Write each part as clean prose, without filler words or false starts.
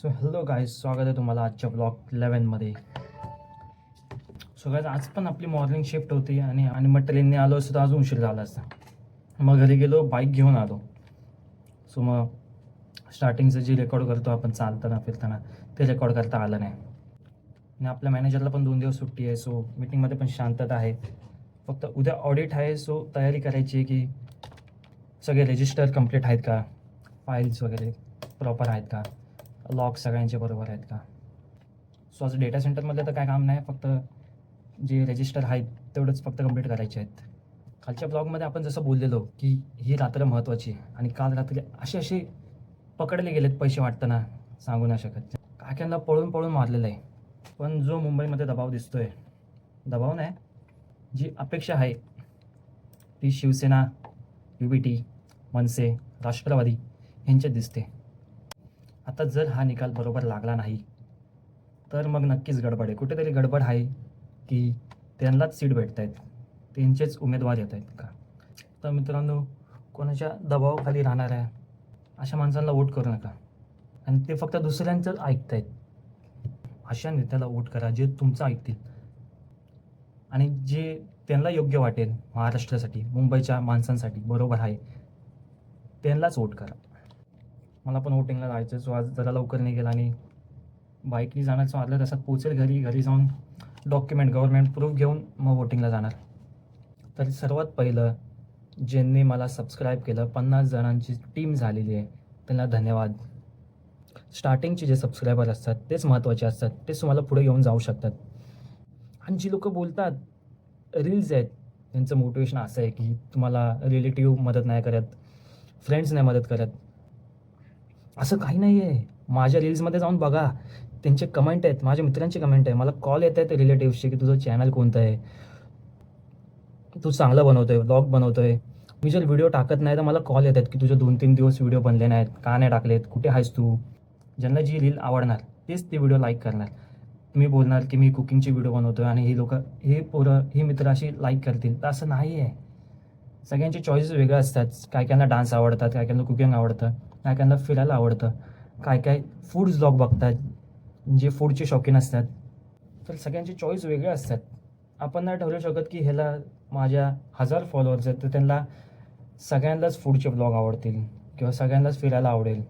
So hello guys, स्वागत आहे तुम्हाला आजच्या ब्लॉग 11मध्ये. सो गाईज, आज पण आपली मॉर्निंग शिफ्ट होती आणि आणि मग ट्रेनने आलो असतो तर अजून उशीर झाला असता. मग घरी गेलो, बाईक घेऊन आलो. सो मग स्टार्टिंगचं जे रेकॉर्ड करतो आपण चालताना फिरताना ते रेकॉर्ड करता आलं नाही. आणि आपल्या मॅनेजरला पण 2 दिवस सुट्टी आहे. सो मीटिंगमध्ये पण शांतता आहे. फक्त उद्या ऑडिट आहे. सो तयारी करायची आहे की सगळे रजिस्टर कंप्लीट आहेत का, फाईल्स वगैरे प्रॉपर आहेत का, लॉग सगळ्यांचे बरोबर आहेत का. सो आज डेटा सेंटरमध्ये तर काय काम नाही, फक्त जे रजिस्टर आहेत तेवढंच फक्त कंप्लीट करायचे आहेत. कालच्या ब्लॉगमध्ये आपण जसं बोललेलो की ही रात्र महत्त्वाची आहे आणि काल रात्री असे पकडले गेलेत पैसे वाटताना सांगू नाही शकत. काक्यांना पळून पळून मारलेलं आहे. पण जो मुंबईमध्ये दबाव दिसतोय, दबाव नाही, जी अपेक्षा आहे ती शिवसेना, UBT, मनसे, राष्ट्रवादी यांच्यात दिसते. आता जर हा निकाल बरोबर लागला नाही तर मग नक्कीच गडबड आहे. कुठेतरी गडबड आहे की त्यांनाच सीट भेटत आहेत, त्यांचेच उमेदवार येत आहेत का. तर मित्रांनो, कोणाच्या दबावाखाली राहणार आहे अशा माणसांना वोट करू नका. आणि ते फक्त दुसऱ्यांचंच ऐकत आहेत अशा नेत्याला वोट करा जे तुमचं ऐकतील आणि जे त्यांना योग्य वाटेल, महाराष्ट्रासाठी, मुंबईच्या माणसांसाठी बरोबर आहे, त्यांनाच वोट करा. मला पण वोटिंगला जायचं. सो आज जरा लवकर निघेल आणि बाईकनी जाणार. सो अर्ध्या तासात पोचेल घरी जाऊन डॉक्युमेंट, गव्हर्नमेंट प्रूफ घेऊन मग वोटिंगला जाणार. तर सर्वात पहिलं ज्यांनी मला सबस्क्राईब केलं, 50 जणांची टीम झालेली आहे, त्यांना धन्यवाद. स्टार्टिंगचे जे सबस्क्रायबर असतात तेच महत्त्वाचे असतात, तेच तुम्हाला पुढे घेऊन जाऊ शकतात. आणि जी लोकं बोलतात रील्स आहेत, त्यांचं मोटिवेशन असं आहे की तुम्हाला रिलेटिव्ह मदत नाही करत, फ्रेंड्स नाही मदत करत. असं काही नाही आहे. माझ्या रील्समध्ये जाऊन बघा, त्यांचे कमेंट आहेत, माझ्या मित्रांचे कमेंट आहे, मला कॉल येत आहेत रिलेटिव्हचे की तुझं चॅनल कोणतं आहे, तू चांगलं बनवतोय, व्लॉग बनवतोय. मी जर व्हिडिओ टाकत नाही तर मला कॉल येतात की तुझे 2-3 दिवस व्हिडिओ बनले नाहीत, का नाही टाकलेत, कुठे आहेस तू. ज्यांना जी रील आवडणार तेच ते व्हिडिओ लाईक करणार. तुम्ही बोलणार की मी कुकिंगची व्हिडिओ बनवतोय आणि ही लोकं, ही मित्र अशी लाईक करतील, तर असं नाही आहे. सगळ्यांचे चॉईसेस वेगळे असतात. काय कायांना डान्स आवडतात, काय कायांना कुकिंग आवडतं, काय कायांना फिरायला आवडतं, काय फूड ब्लॉग बघतात, जे फूडचे शौकीन असतात. तर सगळ्यांचे चॉईस वेगळे असतात. आपण नाही ठरवू शकत की ह्याला माझ्या 1000 फॉलोअर्स आहेत तर त्यांना सगळ्यांनाच फूडचे ब्लॉग आवडतील किंवा सगळ्यांनाच फिरायला आवडेल.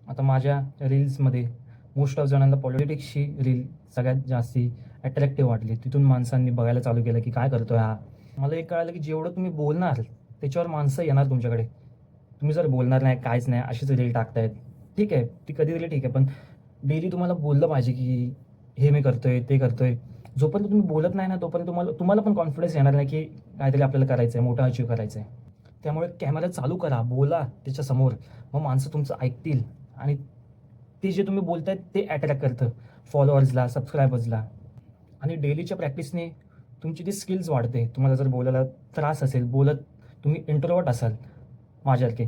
आता माझ्या रील्समध्ये मोस्ट ऑफ जणांना पॉलिटिक्सची रील सगळ्यात जास्ती अट्रॅक्टिव्ह वाटली. तिथून माणसांनी बघायला चालू केलं की काय करतोय हा. मला एक कळालं की जेवढं तुम्ही बोलणार त्याच्यावर माणसं येणार तुमच्याकडे. तुम्ही जर बोलणार नाही, काहीच नाही, अशीच रील टाकतायत, ठीक आहे, ती कधी रील ठीक आहे, पण डेली तुम्हाला बोललं पाहिजे की हे मी करतोय, ते करतोय. जोपर्यंत तुम्ही बोलत नाही ना तोपर्यंत तुम्हाला पण कॉन्फिडन्स येणार नाही की काहीतरी आपल्याला करायचं आहे, मोठं अचीव करायचं आहे. त्यामुळे कॅमेरा चालू करा, बोला त्याच्यासमोर, मग माणसं तुमचं ऐकतील आणि ते जे तुम्ही बोलतायत ते अट्रॅक्ट करतं फॉलोअर्सला, सबस्क्रायबर्सला. आणि डेलीच्या प्रॅक्टिसने तुमची ती स्किल्स वाढते. तुम्हाला जर बोलायला त्रास असेल, तुम्ही इंट्रोवर्ट असाल माझ्यासारखे,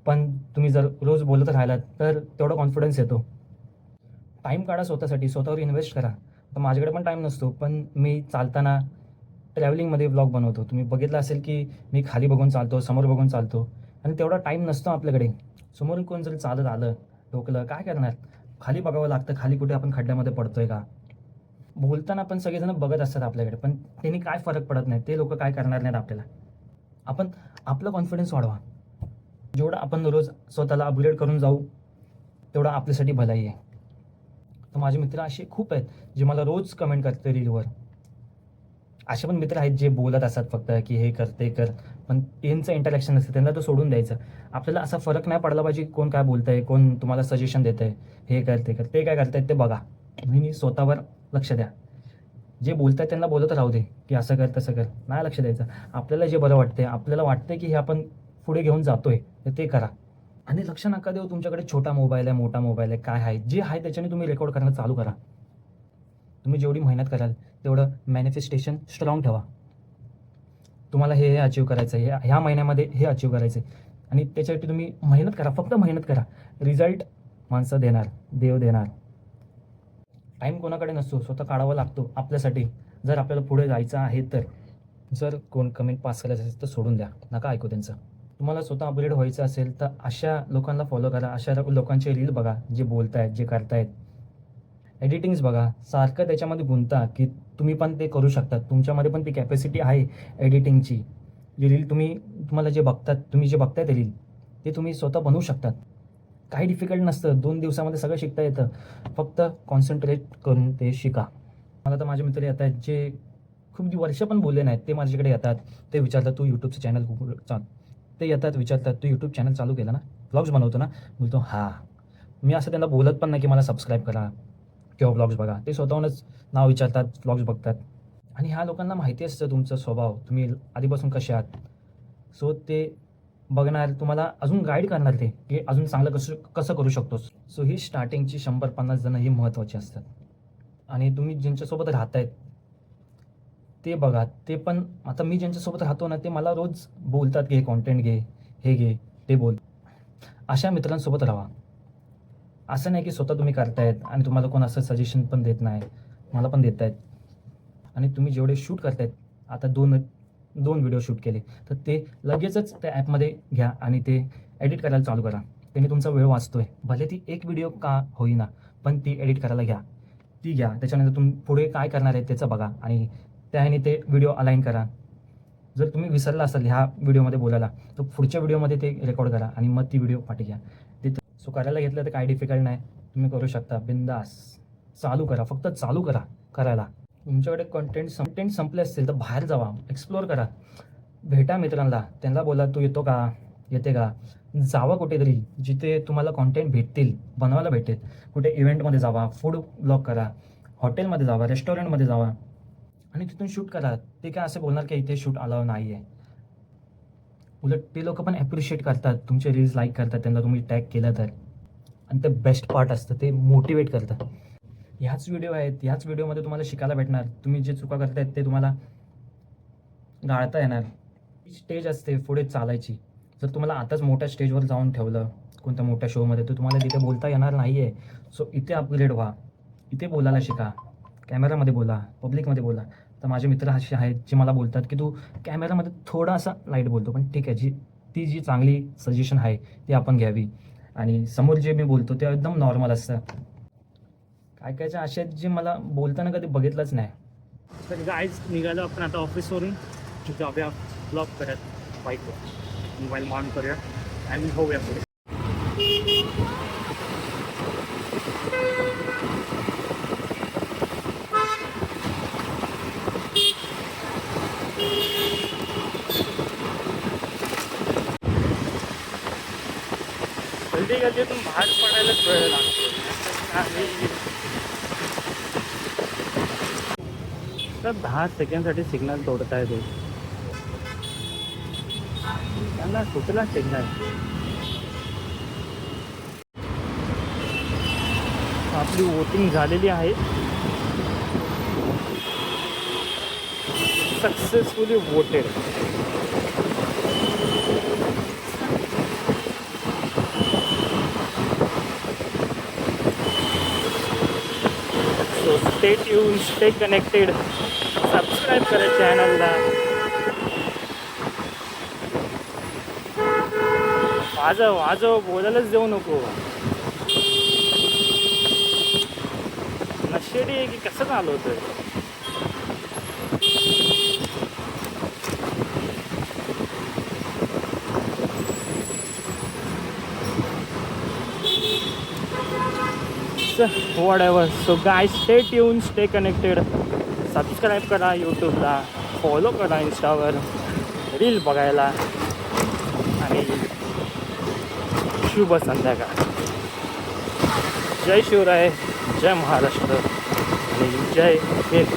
पण तुम्ही जर रोज बोलत राहिलात तर तेवढा कॉन्फिडन्स येतो. टाईम काढा स्वतःसाठी, स्वतःवर इन्व्हेस्ट करा. तर माझ्याकडे पण टाईम नसतो, पण मी चालताना ट्रॅव्हलिंगमध्ये व्लॉग बनवतो. तुम्ही बघितलं असेल की मी खाली बघून चालतो, समोर बघून चालतो आणि तेवढा टाईम नसतो आपल्याकडे. समोरून कोण जर चालत आलं, ठोकलं, काय करणार, खाली बघावं लागतं, खाली कुठे आपण खड्ड्यामध्ये पडतोय का. बोलताना पण सगळेजण बघत असतात आपल्याकडे, पण त्यांनी काय फरक पडत नाही, ते लोक काय करणार नाहीत आपल्याला. आपण आपला कॉन्फिडन्स वाढवा. जेवढं आपण रोज स्वतःला अपग्रेड करून जाऊ तेवढं आपल्यासाठी भलाई आहे. तर माझे मित्र असे खूप आहेत जे मला रोज कमेंट करते रीलवर. असे पण मित्र आहेत जे बोलत असतात फक्त की हे कर, ते कर, पण त्यांचं इंटरॅक्शन नसतं, त्यांना तो सोडून द्यायचं. आपल्याला असा फरक नाही पडला पाहिजे कोण काय बोलतंय, कोण तुम्हाला सजेशन देत आहे, हे कर, ते कर. ते काय करतायत ते बघा, तुम्ही स्वतःवर लक्ष द्या. जे बोलतात त्यांना बोलत राहू दे की असं कर, तसं कर, नाही लक्ष द्यायचं. आपल्याला जे बरं वाटतंय, आपल्याला वाटतंय की हे आपण पुढे घेऊन जातोय, तर ते करा. आणि लक्ष नका देऊ तुमच्याकडे छोटा मोबाईल आहे, मोठा मोबाईल आहे, काय आहे, जे आहे त्याच्याने तुम्ही रेकॉर्ड करणं चालू करा. तुम्ही जेवढी मेहनत कराल तेवढं मॅनिफेस्टेशन स्ट्रॉंग ठेवा. तुम्हाला हे अचीव करायचं आहे, ह्या महिन्यामध्ये हे अचीव करायचं आहे आणि त्याच्यासाठी तुम्ही मेहनत करा, फक्त मेहनत करा. रिझल्ट माणसं देणार, देव देणार. टाईम कोणाकडे नसतो, स्वतः काढावा लागतो आपल्यासाठी, जर आपल्याला पुढे जायचं आहे तर. जर कोण कमेंट पास करायचं असेल तर सोडून द्या, नका ऐकू त्यांचं. तुम्हाला स्वतः अपग्रेड व्हायचं असेल तर अशा लोकांना फॉलो करा, अशा लोकांचे रील बघा जे बोलतायत, जे करतायत. एडिटिंग्स बघा, सारखं त्याच्यामध्ये गुंता की तुम्ही पण ते करू शकता. तुमच्यामध्ये पण ती कॅपॅसिटी आहे एडिटिंगची. जी रील तुम्हाला जे बघतात, तुम्ही जे बघताय ते रील, ते तुम्ही स्वतः बनवू शकतात. काही डिफिकल्ट नसतं. 2 दिवसामध्ये सगळं शिकता येतं. फक्त कॉन्सन्ट्रेट करून ते शिका. मला तर माझे मित्र येतात जे खूप वर्ष पण बोलले नाहीत. ते माझ्याकडे येतात. ते विचारतात, "तू YouTubeचं चॅनल चाल." ते येतात विचारतात, "तू YouTube चॅनल चालू केलं ना? व्लॉग्स बनवतो ना?" बोलतो, "हां." मी असं त्यांना बोलत पण नाही की मला सबस्क्राईब करा किंवा व्लॉग्स बघा. ते स्वतःहूनच नाव विचारतात, व्लॉग्स बघतात. आणि ह्या लोकांना माहिती असतं तुमचा स्वभाव, तुम्ही आधीपासून कसे आहात. सो ते बघणार, तुम्हाला अजून गाईड करणार ते, की अजून चांगलं कसं कसं करू शकतोस. सो ही स्टार्टिंगची 100-50 जणं ही महत्त्वाची असतात. आणि तुम्ही ज्यांच्यासोबत राहतायत ते बघा. ते पण आता मी ज्यांच्यासोबत राहतो ना, ते मला रोज बोलतात, की "हे कंटेंट घे, हे घे, ते बोल." अशा मित्रांसोबत राहा. असं नाही की स्वतः तुम्ही करतायत आणि तुम्हाला कोण असं सजेशन पण देत नाही. मला पण देत आहेत. आणि तुम्ही जेवढे शूट करतायत, आता 2 व्हिडिओ शूट केले, तर ते लगेचच त्या ॲपमध्ये घ्या आणि ते एडिट करायला चालू करा. त्याने तुमचा वेळ वाचतोय. भले ती एक व्हिडिओ का होईना, पण ती एडिट करायला घ्या. ती घ्या. त्याच्यानंतर तुम्ही पुढे काय करणार आहे त्याचं बघा आणि त्याने ते व्हिडिओ अलाइन करा. जर तुम्ही विसरला असाल ह्या व्हिडिओमध्ये बोलायला, तर पुढच्या व्हिडिओमध्ये ते रेकॉर्ड करा आणि मग ती व्हिडिओ पाठी घ्या. सो करायला घेतलं तर काही डिफिकल्ट नाही. तुम्ही करू शकता बिंदास. चालू करा. फक्त चालू करा करायला. तुमच्याकडे कंटेंट संपले असतील तर बाहेर जावा, एक्सप्लोअर करा. भेटा मित्रांना, त्यांना बोला, "तू येतो का? येते का?" जावा कुठेतरी जिथे तुम्हाला कंटेंट भेटतील, बनवायला भेटेल. कुठे इव्हेंटमध्ये जावा, फूड ब्लॉग करा, हॉटेलमध्ये जावा, रेस्टॉरंटमध्ये जावा आणि तिथून शूट करा. ते काय असं बोलणार की इथे शूट अलाऊ नाही आहे. उलट ते लोकं पण ॲप्रिशिएट करतात, तुमचे रील्स लाईक करतात, त्यांना तुम्ही टॅग केलं तर. आणि ते बेस्ट पार्ट असतं, ते मोटिवेट करतात. ह्याच व्हिडिओ आहेत, ह्याच व्हिडिओमध्ये तुम्हाला शिकायला भेटणार. तुम्ही जे चुका करतायत ते तुम्हाला गाळता येणार. स्टेज असते पुढे चालायची. जर तुम्हाला आताच मोठ्या स्टेजवर जाऊन ठेवलं, कोणत्या मोठ्या शोमध्ये, तर तुम्हाला तिथे बोलता येणार नाही आहे. सो इथे अपग्रेड व्हा. इथे बोलायला शिका. कॅमेरामध्ये बोला, पब्लिकमध्ये बोला. तर माझे मित्र असे आहेत जे मला बोलतात, की "तू कॅमेरामध्ये थोडासा लाईट बोलतो, पण ठीक आहे, ती जी चांगली सजेशन आहे ती आपण घ्यावी." आणि समोर जे मी बोलतो ते एकदम नॉर्मल असतं. काय कायच्या अशा आहेत जे मला बोलताना कधी बघितलंच नाही. तर गाईज निघालो आपण आता ऑफिसवरून. जाऊया ब्लॉग करत बाईकवर. मोबाईल ऑन करूया आणि होऊया पुढे. गल्लीतून बाहेर पडायलाच वेळ लागतो. तर 10 सेकंडसाठी सिग्नल तोडता येतो. त्यांना कुठला सिग्नल. आपली वोटिंग झालेली आहे. Successfully voted. So stay tune, stay connected. Subscribe करा चॅनलला. वाजव बोलायलाच देऊ नको. नशेडी आहे की कसं चालवतोय. whatever. So guys, stay tuned, stay connected. Subscribe करा यूट्यूबला, फॉलो करा इंस्टावर, रील बघायला. आणि शुभ संध्याकाळ. जय शिवराय, जय महाराष्ट्र आणि जय हिंद.